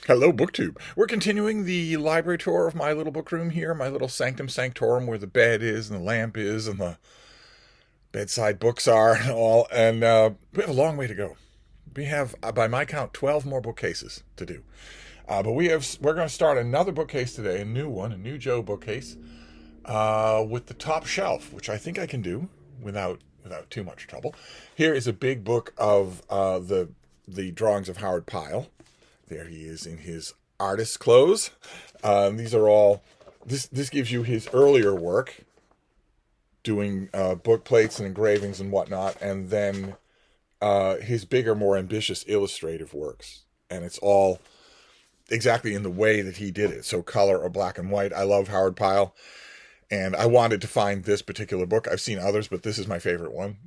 Hello, BookTube. We're continuing the library tour of my little book room here, my little sanctum sanctorum where the bed is and the lamp is and the bedside books are and all. And we have a long way to go. We have, by my count, 12 more bookcases to do. But we're going to start another bookcase today, a new one, a new Joe bookcase, with the top shelf, which I think I can do without too much trouble. Here is a big book of the drawings of Howard Pyle. There he is in his artist's clothes. These are all, this gives you his earlier work, doing book plates and engravings and whatnot, and then his bigger, more ambitious illustrative works. And it's all exactly in the way that he did it. So color or black and white. I love Howard Pyle. And I wanted to find this particular book. I've seen others, but this is my favorite one.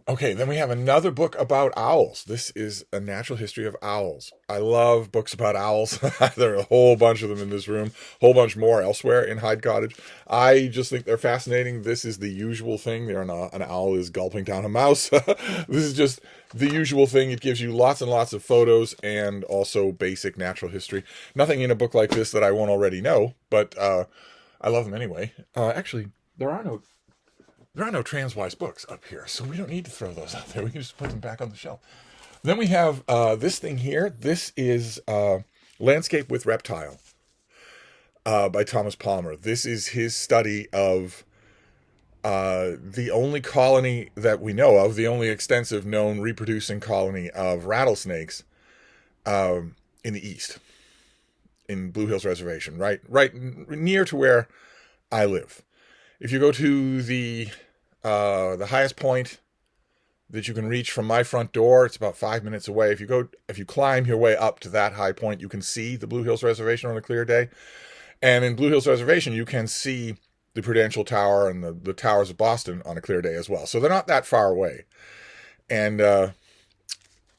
Okay, then we have another book about owls. This is a natural history of owls. I love books about owls. There are a whole bunch of them in this room, a whole bunch more elsewhere in Hyde Cottage. I just think they're fascinating. This is the usual thing. An owl is gulping down a mouse. This is just the usual thing. It gives you lots and lots of photos and also basic natural history. Nothing in a book like this that I won't already know, but I love them anyway. Actually, there are no Transwise books up here, so we don't need to throw those out there. We can just put them back on the shelf. Then we have this thing here. This is Landscape with Reptile by Thomas Palmer. This is his study of the only colony that we know of, the only extensive known reproducing colony of rattlesnakes in the east, in Blue Hills Reservation, right near to where I live. If you go to the highest point that you can reach from my front door, it's about 5 minutes away. If you climb your way up to that high point, you can see the Blue Hills Reservation on a clear day. And in Blue Hills Reservation, you can see the Prudential Tower and the towers of Boston on a clear day as well. So they're not that far away. And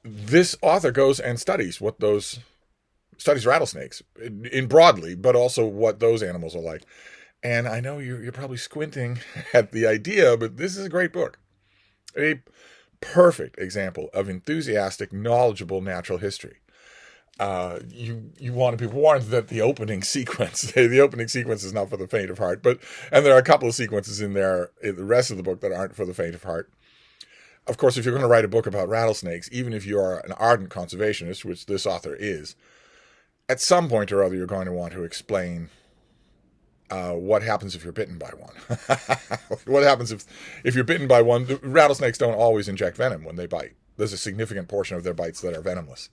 this author goes and studies rattlesnakes in broadly, but also what those animals are like. And I know you're probably squinting at the idea, but this is a great book. A perfect example of enthusiastic, knowledgeable natural history. You want to be warned that the opening sequence is not for the faint of heart, and there are a couple of sequences in there, in the rest of the book, that aren't for the faint of heart. Of course, if you're going to write a book about rattlesnakes, even if you are an ardent conservationist, which this author is, at some point or other, you're going to want to explain what happens if you're bitten by one. What happens if you're bitten by one? The rattlesnakes don't always inject venom when they bite. There's a significant portion of their bites that are venomless.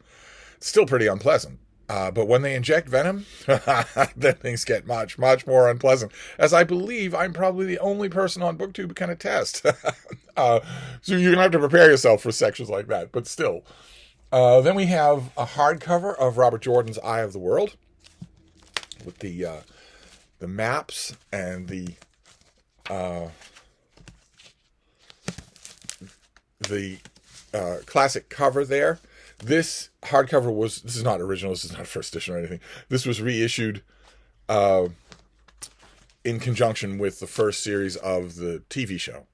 It's still pretty unpleasant. But when they inject venom, then things get much, much more unpleasant. As I believe I'm probably the only person on BookTube who can attest. So you're going to have to prepare yourself for sections like that. But still. Then we have a hardcover of Robert Jordan's Eye of the World with the maps and the classic cover there. This hardcover this is not original, this is not first edition or anything. This was reissued in conjunction with the first series of the TV show.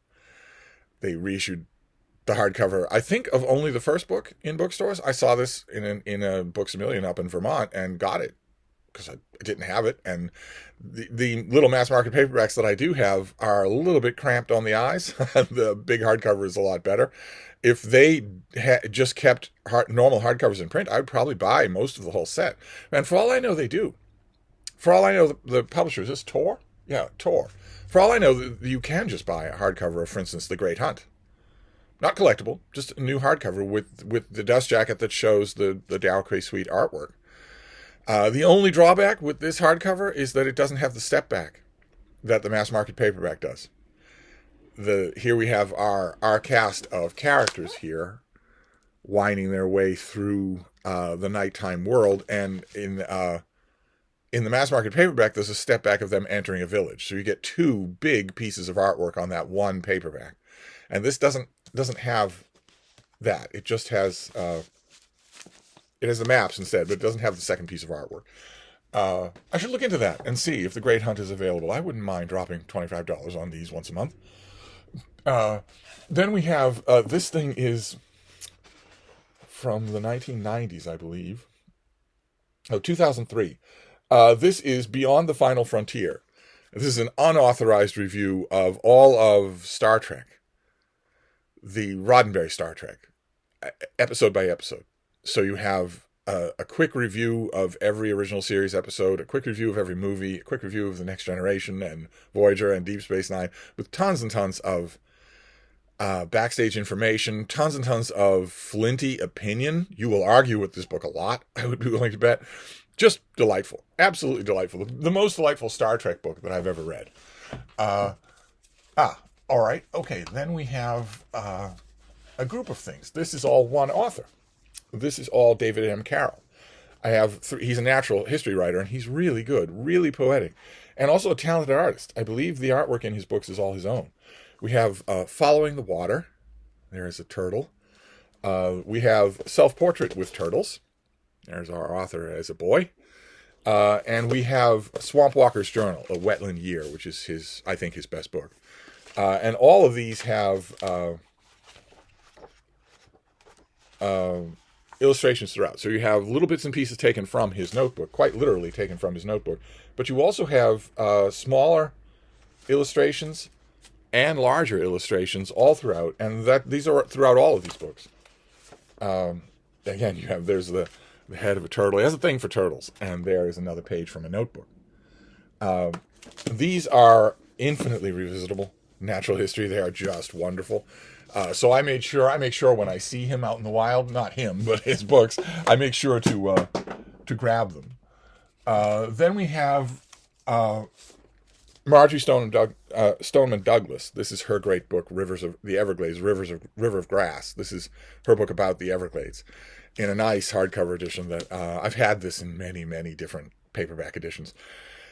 They reissued the hardcover, I think, of only the first book in bookstores. I saw this in a Books A Million up in Vermont and got it because I didn't have it. And the little mass market paperbacks that I do have are a little bit cramped on the eyes. The big hardcover is a lot better. If they just kept normal hardcovers in print, I'd probably buy most of the whole set. And for all I know, they do. For all I know, the publisher, is this Tor? Yeah, Tor. For all I know, you can just buy a hardcover of, for instance, The Great Hunt. Not collectible, just a new hardcover with the dust jacket that shows the Dalcray Suite artwork. The only drawback with this hardcover is that it doesn't have the step back that the mass market paperback does. Here we have our cast of characters here winding their way through the nighttime world, and in the mass market paperback, there's a step back of them entering a village. So you get two big pieces of artwork on that one paperback, and this doesn't have that. It just has it has the maps instead, but it doesn't have the second piece of artwork. I should look into that and see if The Great Hunt is available. I wouldn't mind dropping $25 on these once a month. Then we have, this thing is from the 1990s, I believe. Oh, 2003. This is Beyond the Final Frontier. This is an unauthorized review of all of Star Trek, the Roddenberry Star Trek, episode by episode. So you have a quick review of every original series episode, a quick review of every movie, a quick review of The Next Generation and Voyager and Deep Space Nine, with tons and tons of backstage information, tons and tons of flinty opinion. You will argue with this book a lot, I would be willing to bet. Just delightful. Absolutely delightful. The most delightful Star Trek book that I've ever read. All right. Okay, then we have a group of things. This is all one author. This is all David M. Carroll. He's a natural history writer, and he's really good, really poetic, and also a talented artist. I believe the artwork in his books is all his own. We have Following the Water. There is a turtle. We have Self-Portrait with Turtles. There's our author as a boy. And we have Swamp Walker's Journal, A Wetland Year, which is I think his best book. And all of these have illustrations throughout. So you have little bits and pieces taken from his notebook, quite literally taken from his notebook. But you also have smaller illustrations and larger illustrations all throughout. And these are throughout all of these books. Again, there's the head of a turtle. He has a thing for turtles. And there is another page from a notebook. These are infinitely revisitable. Natural history. They are just wonderful. So I make sure when I see him out in the wild, not him, but his books, I make sure to grab them. Then we have Marjorie Stoneman Douglas. This is her great book, Rivers of the Everglades, River of Grass. This is her book about the Everglades in a nice hardcover edition that I've had this in many, many different paperback editions.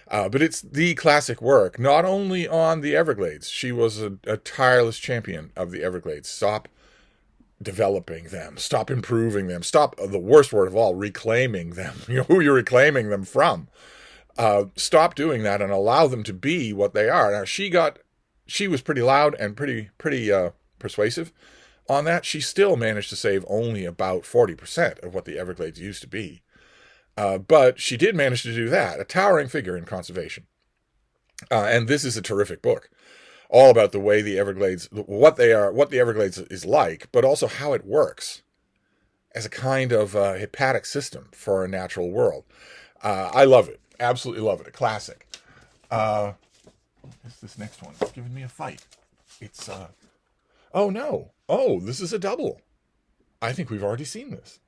But it's the classic work, not only on the Everglades. She was a tireless champion of the Everglades. Stop developing them. Stop improving them. Stop, the worst word of all, reclaiming them. You know, who you're reclaiming them from. Stop doing that and allow them to be what they are. Now, she was pretty loud and pretty persuasive on that. She still managed to save only about 40% of what the Everglades used to be. But she did manage to do that, a towering figure in conservation. And this is a terrific book, all about the way the Everglades, what the Everglades is like, but also how it works as a kind of hepatic system for a natural world. I love it, absolutely love it, a classic. What's this next one? It's giving me a fight. It's, oh no, this is a double. I think we've already seen this.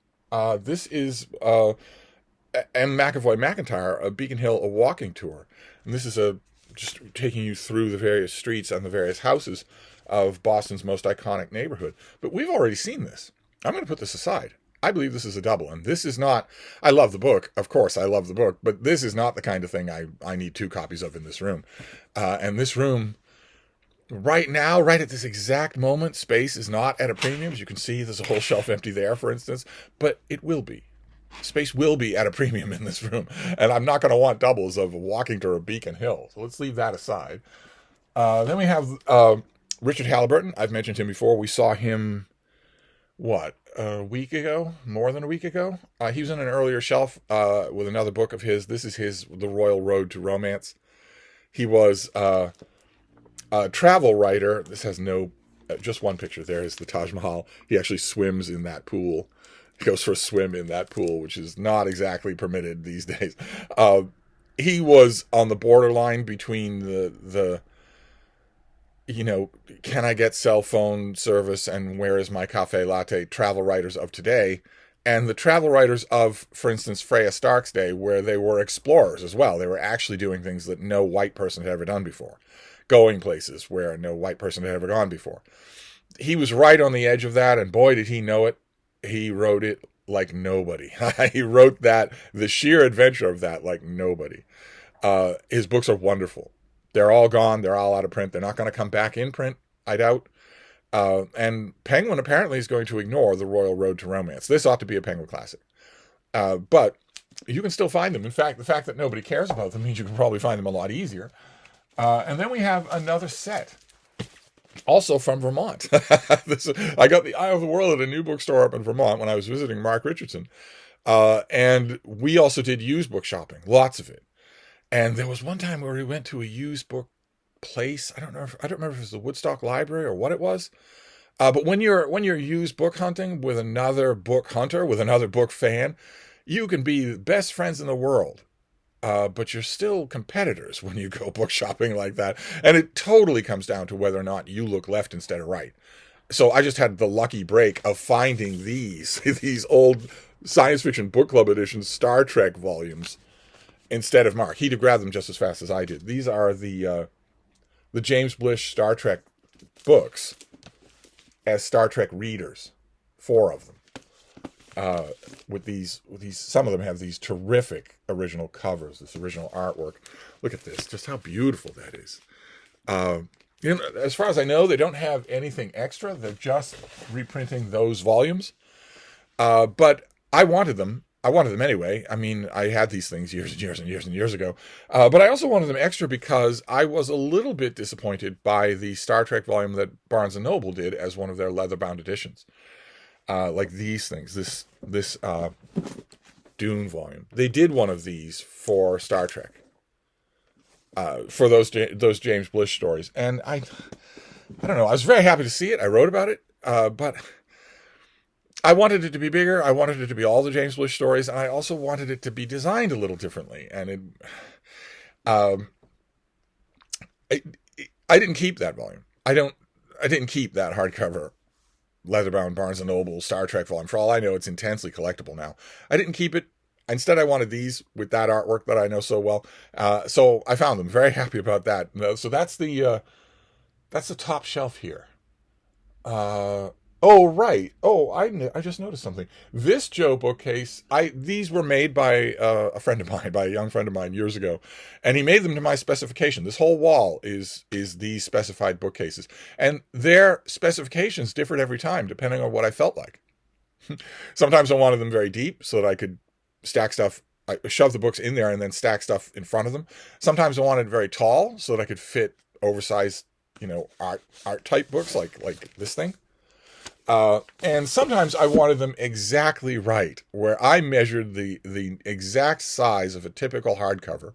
This is, M. McAvoy McIntyre, a Beacon Hill, a walking tour. And this is just taking you through the various streets and the various houses of Boston's most iconic neighborhood. But we've already seen this. I'm going to put this aside. I believe this is a double. And this is not, I love the book. Of course, I love the book. But this is not the kind of thing I need 2 copies of in this room. And this room, right now, right at this exact moment, space is not at a premium. As you can see, there's a whole shelf empty there, for instance. But it will be. Space will be at a premium in this room. And I'm not going to want doubles of walking to a Beacon Hill. So let's leave that aside. Then we have Richard Halliburton. I've mentioned him before. We saw him, a week ago? More than a week ago? He was in an earlier shelf with another book of his. This is The Royal Road to Romance. He was a travel writer. This has just one picture. There is the Taj Mahal. He actually swims in that pool. He goes for a swim in that pool, which is not exactly permitted these days. He was on the borderline between the can I get cell phone service and where is my cafe latte travel writers of today, and the travel writers of, for instance, Freya Stark's day, where they were explorers as well. They were actually doing things that no white person had ever done before, going places where no white person had ever gone before. He was right on the edge of that, and boy, did he know it. He wrote it like nobody. He wrote the sheer adventure of that like nobody. His books are wonderful. They're all gone. They're all out of print. They're not going to come back in print, I doubt. And Penguin apparently is going to ignore The Royal Road to Romance. This ought to be a Penguin classic. But you can still find them. In fact, the fact that nobody cares about them means you can probably find them a lot easier. And then we have another set. Also from Vermont. I got the Eye of the World at a new bookstore up in Vermont when I was visiting Mark Richardson. And we also did used book shopping, lots of it. And there was one time where we went to a used book place. I don't remember if it was the Woodstock Library or what it was. But when you're used book hunting with another book hunter, with another book fan, you can be the best friends in the world. But you're still competitors when you go book shopping like that. And it totally comes down to whether or not you look left instead of right. So I just had the lucky break of finding these old science fiction book club editions Star Trek volumes instead of Mark. He'd have grabbed them just as fast as I did. These are the James Blish Star Trek books as Star Trek readers, 4 of them. With these, some of them have these terrific original covers, this original artwork. Look at this, just how beautiful that is. As far as I know, they don't have anything extra. They're just reprinting those volumes. But I wanted them. I wanted them anyway. I mean, I had these things years and years and years and years ago. But I also wanted them extra because I was a little bit disappointed by the Star Trek volume that Barnes & Noble did as one of their leather-bound editions. Like these things, this Dune volume. They did one of these for Star Trek. For those James Blish stories. And I don't know, I was very happy to see it. I wrote about it, but I wanted it to be bigger. I wanted it to be all the James Blish stories, and I also wanted it to be designed a little differently. And I didn't keep that volume. I didn't keep that hardcover leatherbound Barnes & Noble Star Trek volume. For all I know, it's intensely collectible now. I didn't keep it. Instead, I wanted these with that artwork that I know so well. So I found them. Very happy about that. So that's the top shelf here. Oh, right. Oh, I just noticed something. This Joe bookcase, these were made by a friend of mine, by a young friend of mine years ago, and he made them to my specification. This whole wall is these specified bookcases, and their specifications differed every time depending on what I felt like. Sometimes I wanted them very deep so that I could stack stuff. I shove the books in there and then stack stuff in front of them. Sometimes I wanted very tall so that I could fit oversized, art type books like this thing. And sometimes I wanted them exactly right, where I measured the exact size of a typical hardcover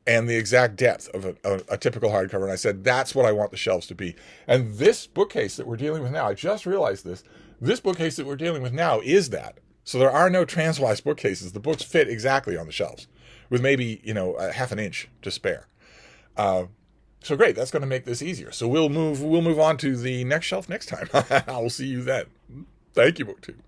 and the exact depth of a typical hardcover. And I said, that's what I want the shelves to be. And this bookcase that we're dealing with now, I just realized this bookcase that we're dealing with now is that. So there are no transwise bookcases. The books fit exactly on the shelves with maybe, a half an inch to spare. So great, that's going to make this easier. So we'll move on to the next shelf next time. I'll see you then. Thank you, BookTube.